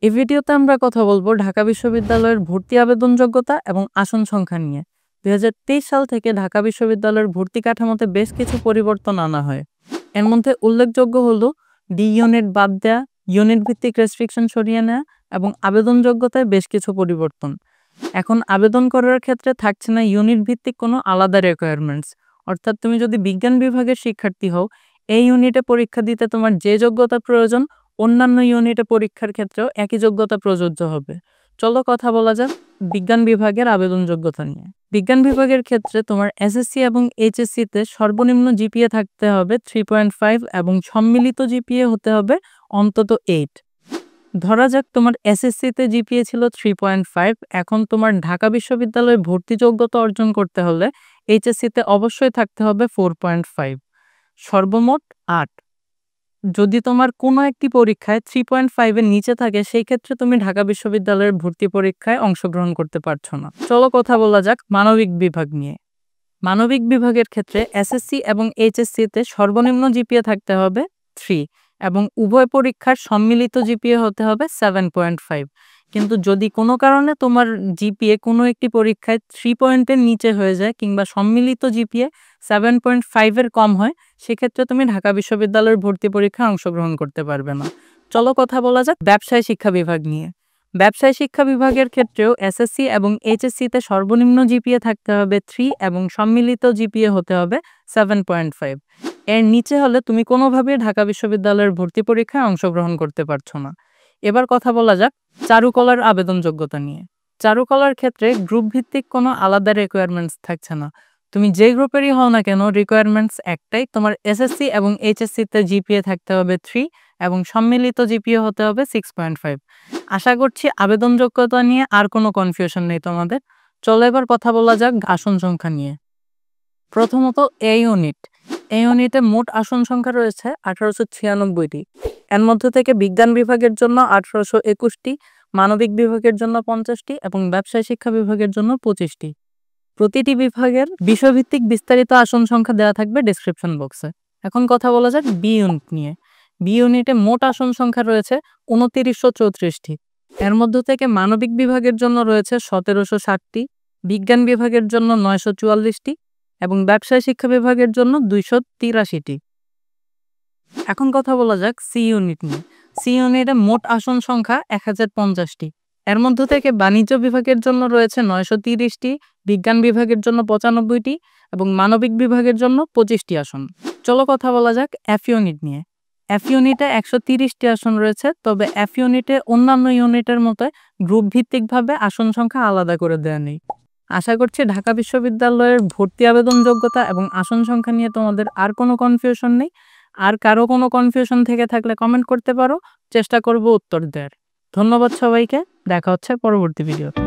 এই ভিডিওতে আমরা কথা বলবো ঢাকা বিশ্ববিদ্যালয়ের ভর্তি আবেদন যোগ্যতা এবং আসন সংখ্যা নিয়ে। 2023 সাল থেকে ঢাকা বিশ্ববিদ্যালয়ের ভর্তি কাঠামোতে বেশ কিছু পরিবর্তন আনা হয়। এর মধ্যে উল্লেখযোগ্য হলো ডি ইউনিট বাদ দেওয়া, ইউনিট ভিত্তিক রেস্ট্রিকশন সরিয়ে নেওয়া এবং আবেদন যোগ্যতায় বেশ কিছু পরিবর্তন। এখন আবেদন করার ক্ষেত্রে থাকছে না ইউনিট ভিত্তিক কোনো আলাদা রিকোয়ারমেন্টস। অর্থাৎ তুমি যদি বিজ্ঞান বিভাগের শিক্ষার্থী হও, এই ইউনিটে পরীক্ষা দিতে তোমার যে যোগ্যতা প্রয়োজন অন্যান্য ইউনিটে পরীক্ষার ক্ষেত্রেও একই যোগ্যতা প্রযোজ্য হবে। চলো কথা বলা যাক বিজ্ঞান বিভাগের আবেদন যোগ্যতা নিয়ে। বিজ্ঞান বিভাগের ক্ষেত্রে তোমার এসএসসি এবং এইচএসসিতে সর্বনিম্ন জিপিএ থাকতে হবে 3.5 এবং সম্মিলিত জিপিএ হতে হবে অন্তত 8। ধরা যাক তোমার এসএসসিতে জিপিএ ছিল 3.5, এখন তোমার ঢাকা বিশ্ববিদ্যালয়ে ভর্তি যোগ্যতা অর্জন করতে হলে এইচএসসিতে অবশ্যই থাকতে হবে 4.5, সর্বমোট 8। যদি তোমার কোনো একটি পরীক্ষায় 3.5 এর নিচে থাকে সেই ক্ষেত্রে তুমি ঢাকা বিশ্ববিদ্যালয়ের ভর্তি পরীক্ষায় অংশগ্রহণ করতে পারছো না। চলো কথা বলা যাক মানবিক বিভাগ নিয়ে। মানবিক বিভাগের ক্ষেত্রে এসএসসি এবং এইচএসসিতে সর্বনিম্ন জিপিএ থাকতে হবে 3 এবং উভয় পরীক্ষার সম্মিলিত জিপিএ হতে হবে 7.5। কিন্তু যদি কোনো কারণে তোমার জিপিএ কোনো একটি পরীক্ষায় 3 পয়েন্টের নিচে হয়ে যায় কিংবা সম্মিলিত জিপিএ 7.5 এর কম হয়, সেক্ষেত্রে তুমি ঢাকা বিশ্ববিদ্যালয়ের ভর্তি পরীক্ষায় অংশগ্রহণ করতে পারবে না। চলো কথা বলা যাক ব্যবসায় শিক্ষা বিভাগ নিয়ে। ব্যবসায় শিক্ষা বিভাগের ক্ষেত্রেও এসএসসি এবং এইচএসসিতে সর্বনিম্ন জিপিএ থাকতে হবে 3 এবং সম্মিলিত জিপিএ হতে হবে 7.5। এর নিচে হলে তুমি কোনোভাবে ঢাকা বিশ্ববিদ্যালয়ের ভর্তি পরীক্ষায় অংশগ্রহণ করতে পারছো না। এবার কথা বলা যাক চারুকলার আবেদন যোগ্যতা নিয়ে। চারুকলার ক্ষেত্রে গ্রুপ ভিত্তিক কোনো আলাদা রিকোয়ারমেন্টস থাকছে না। তুমি যে গ্রুপেরই হও না কেন, রিকোয়ারমেন্টস একটাই, তোমার এসএসসি এবং এইচএসসিতে জিপিএ থাকতে হবে 3 এবং সম্মিলিত জিপিএ হতে হবে 6.5। আশা করছি আবেদন যোগ্যতা নিয়ে আর কোনো কনফিউশন নেই তোমাদের। চলো এবার কথা বলা যাক আসন সংখ্যা নিয়ে। প্রথমত এই ইউনিটে মোট আসন সংখ্যা রয়েছে 1896টি। এর মধ্যে থেকে বিজ্ঞান বিভাগের জন্য 1821টি, মানবিক বিভাগের জন্য 50টি এবং ব্যবসায় শিক্ষা বিভাগের জন্য 25টি। প্রতিটি বিভাগের বিষয়ভিত্তিক বিস্তারিত আসন সংখ্যা দেওয়া থাকবে ডেসক্রিপশন বক্সে। এখন কথা বলা যাক বি ইউনিট নিয়ে। বি ইউনিটে মোট আসন সংখ্যা রয়েছে 2934টি। এর মধ্য থেকে মানবিক বিভাগের জন্য রয়েছে 1760টি, বিজ্ঞান বিভাগের জন্য 944টি এবং ব্যবসায় শিক্ষা বিভাগের জন্য 283টি। এখন কথা বলা যাক সি ইউনিট নিয়ে। সি ইউনিটে মোট আসন সংখ্যা 1050টি। এর মধ্য থেকে বাণিজ্য বিভাগের জন্য রয়েছে 930টি, বিজ্ঞান বিভাগের জন্য 95টি এবং মানবিক বিভাগের জন্য 25টি আসন। চলো কথা বলা যাক এফ ইউনিট নিয়ে। এফ ইউনিটে 130টি আসন রয়েছে, তবে এফ ইউনিটে অন্যান্য ইউনিটের মতো গ্রুপ ভিত্তিকভাবে আসন সংখ্যা আলাদা করে দেওয়া নেই। আশা করছি ঢাকা বিশ্ববিদ্যালয়ের ভর্তি আবেদন যোগ্যতা এবং আসন সংখ্যা নিয়ে তোমাদের আর কোনো কনফিউশন নেই। আর কারো কোনো কনফিউশন থেকে থাকলে কমেন্ট করতে পারো, চেষ্টা করব উত্তর দেওয়ার। ধন্যবাদ সবাইকে, দেখা হচ্ছে পরবর্তী ভিডিওতে।